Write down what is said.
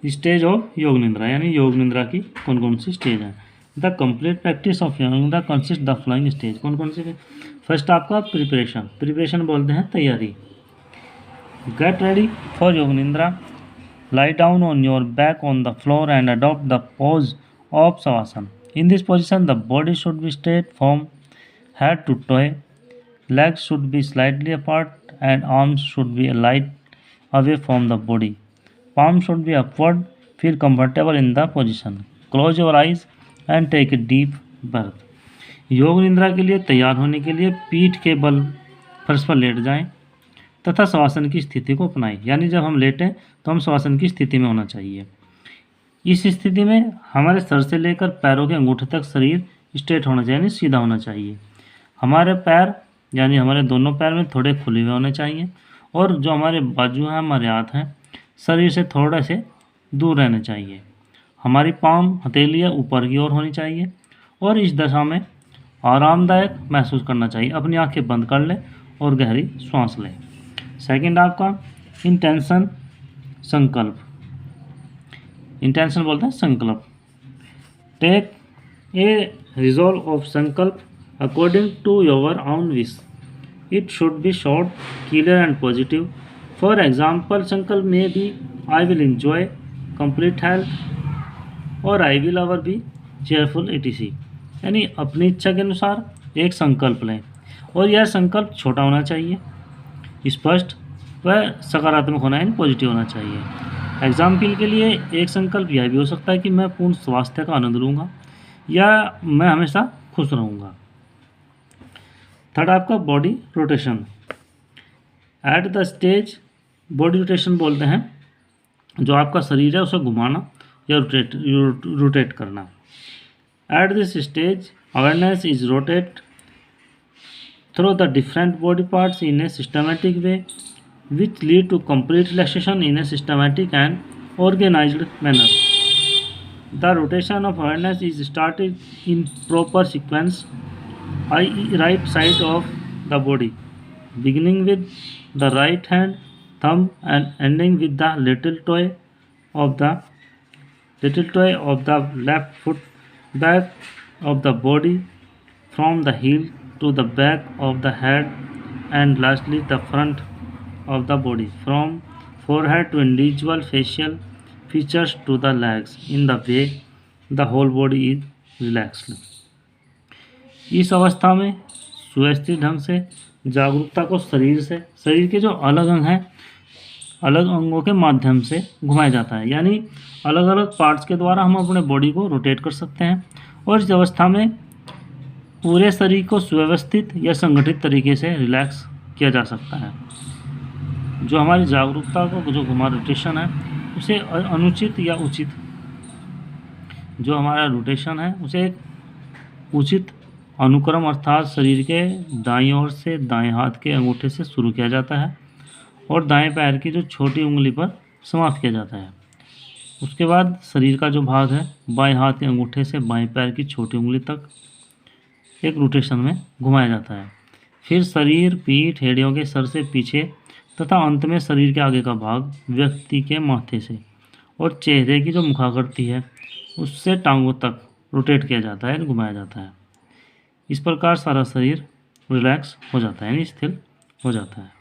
Stage of योग निद्रा, यानी योग निद्रा की कौन कौन सी स्टेज है। द कंप्लीट प्रैक्टिस ऑफ योग निद्रा कंसिस्ट द फ्लोइंग स्टेज, कौन कौन सी। फर्स्ट आपका प्रिपरेशन, प्रिपरेशन बोलते हैं तैयारी। गेट रेडी फॉर योग निद्रा, lie down on your back on the floor and adopt the pose of Savasana. In this position, the body should be straight from head to toe, legs should be slightly apart and arms should be light away from the body. Palms should be upward. Feel comfortable in the position. Close your eyes and take a deep breath. योग निद्रा के लिए तैयार होने के लिए पीठ के बल फर्श पर लेट जाएं तथा शवासन की स्थिति को अपनाएं, यानी जब हम लेटें तो हम शवासन की स्थिति में होना चाहिए। इस स्थिति में हमारे सर से लेकर पैरों के अंगूठे तक शरीर स्ट्रेट होना चाहिए, यानी सीधा होना चाहिए। हमारे पैर यानी हमारे दोनों पैर में थोड़े खुले हुए होने चाहिए और जो हमारे बाजू हैं, हमारे हाथ हैं, शरीर से थोड़ा से दूर रहने चाहिए। हमारी पाम हथेलियाँ ऊपर की ओर होनी चाहिए और इस दशा में आरामदायक महसूस करना चाहिए। अपनी आंखें बंद कर लें और गहरी सांस लें। सेकंड आपका इंटेंशन, संकल्प। इंटेंशन बोलते हैं संकल्प। टेक ए रिजॉल्व ऑफ संकल्प according to your own wish. It should be short, clear and positive. For example, संकल्प में be I will enjoy complete health और I will our be cheerful etc। यानी अपनी इच्छा के अनुसार एक संकल्प लें और यह संकल्प छोटा होना चाहिए, स्पष्ट व सकारात्मक होना यानी पॉजिटिव होना चाहिए। एग्जाम्पल के लिए एक संकल्प यह भी हो सकता है कि मैं पूर्ण स्वास्थ्य का आनंद लूँगा या मैं हमेशा खुश रहूँगा। थर्ड आपका body rotation. At the stage, body rotation बोलते हैं जो आपका शरीर है उसे घुमाना या रोटेट करना। At this stage awareness is rotate through the different body parts in a systematic way, which lead to complete relaxation in a systematic and organized manner. The rotation of awareness is started in proper sequence, i.e. right side of the body, beginning with the right hand, thumb and ending with the little toe of the left foot, back of the body from the heel to the back of the head and lastly the front of the body from forehead to individual facial features to the legs in the way the whole body is relaxed। इस अवस्था में सुव्यवस्थित ढंग से जागरूकता को शरीर के जो अलग अंग हैं, अलग अंगों के माध्यम से घुमाया जाता है, यानी अलग अलग पार्ट्स के द्वारा हम अपने बॉडी को रोटेट कर सकते हैं और इस अवस्था में पूरे शरीर को सुव्यवस्थित या संगठित तरीके से रिलैक्स किया जा सकता है। जो हमारी जागरूकता को जो हमारा रोटेशन है उसे अनुचित या उचित, जो हमारा रोटेशन है उसे एक उचित अनुक्रम अर्थात शरीर के दाईं ओर से दाएं हाथ के अंगूठे से शुरू किया जाता है और दाएं पैर की जो छोटी उंगली पर समाप्त किया जाता है। उसके बाद शरीर का जो भाग है बाएं हाथ के अंगूठे से बाएं पैर की छोटी उंगली तक एक रोटेशन में घुमाया जाता है। फिर शरीर, पीठ, हेड़ियों के सर से पीछे तथा अंत में शरीर के आगे का भाग व्यक्ति के माथे से और चेहरे की जो मुखाकृति है उससे टांगों तक रोटेट किया जाता है, घुमाया जाता है। इस प्रकार सारा शरीर रिलैक्स हो जाता है, यानी स्थिर हो जाता है।